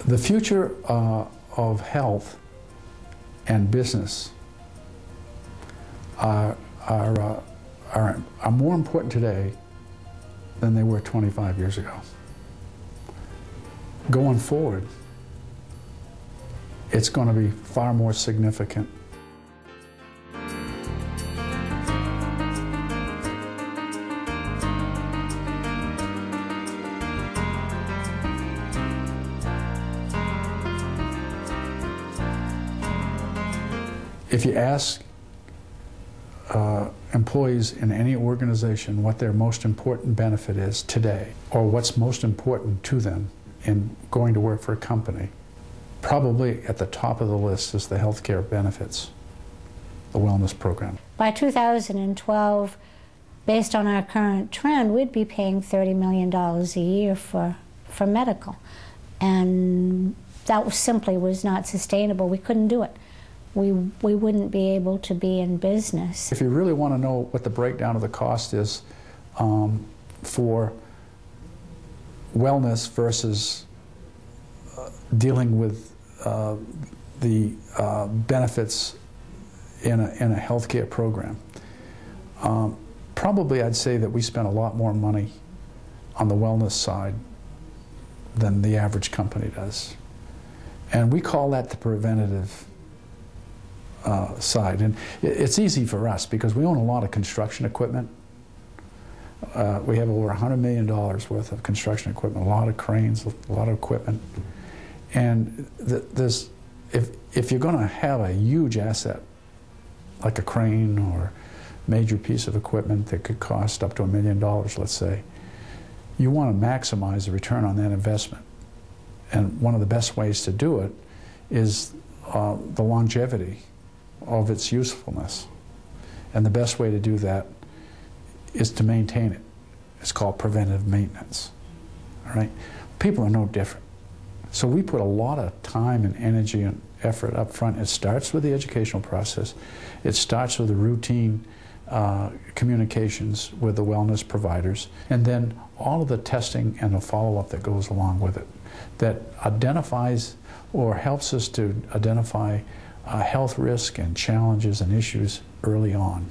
The future of health and business are more important today than they were 25 years ago. Going forward, it's going to be far more significant. If you ask employees in any organization what their most important benefit is today, or what's most important to them in going to work for a company, probably at the top of the list is the health care benefits, the wellness program. By 2012, based on our current trend, we'd be paying $30 million a year for medical. And that simply was not sustainable. We couldn't do it. We wouldn't be able to be in business. If you really want to know what the breakdown of the cost is for wellness versus dealing with the benefits in a healthcare program, probably I'd say that we spend a lot more money on the wellness side than the average company does. And we call that the preventative side. And it's easy for us because we own a lot of construction equipment. We have over $100 million worth of construction equipment, a lot of cranes, a lot of equipment. And if you're going to have a huge asset, like a crane or major piece of equipment that could cost up to $1 million, let's say, you want to maximize the return on that investment. And one of the best ways to do it is the longevity of its usefulness. And the best way to do that is to maintain it. It's called preventive maintenance. All right? People are no different. So we put a lot of time and energy and effort up front. It starts with the educational process. It starts with the routine communications with the wellness providers, and then all of the testing and the follow-up that goes along with it, that identifies or helps us to identify health risk and challenges and issues early on.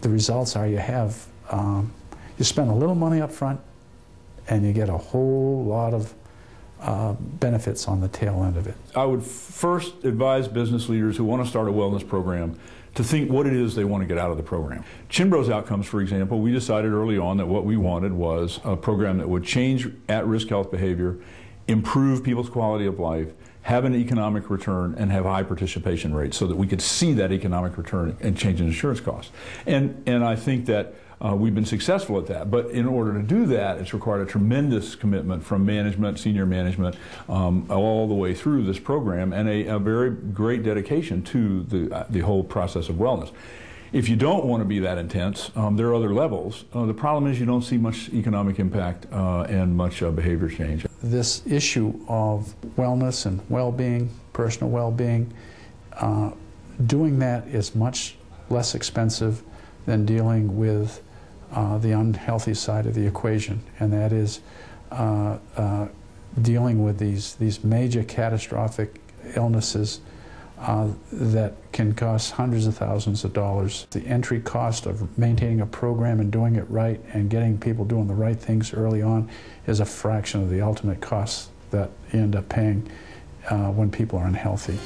The results are you spend a little money up front and you get a whole lot of benefits on the tail end of it. I would first advise business leaders who want to start a wellness program to think what it is they want to get out of the program. Cianbro's outcomes, for example, we decided early on that what we wanted was a program that would change at-risk health behavior, improve people's quality of life, have an economic return, and have high participation rates so that we could see that economic return and change in insurance costs. And I think that we've been successful at that. But in order to do that, it's required a tremendous commitment from management, senior management, all the way through this program, and a very great dedication to the whole process of wellness. If you don't want to be that intense, there are other levels. The problem is you don't see much economic impact and much behavior change. This issue of wellness and well-being, personal well-being, doing that is much less expensive than dealing with the unhealthy side of the equation, and that is dealing with these major catastrophic illnesses that can cost hundreds of thousands of dollars. The entry cost of maintaining a program and doing it right and getting people doing the right things early on is a fraction of the ultimate costs that you end up paying when people are unhealthy.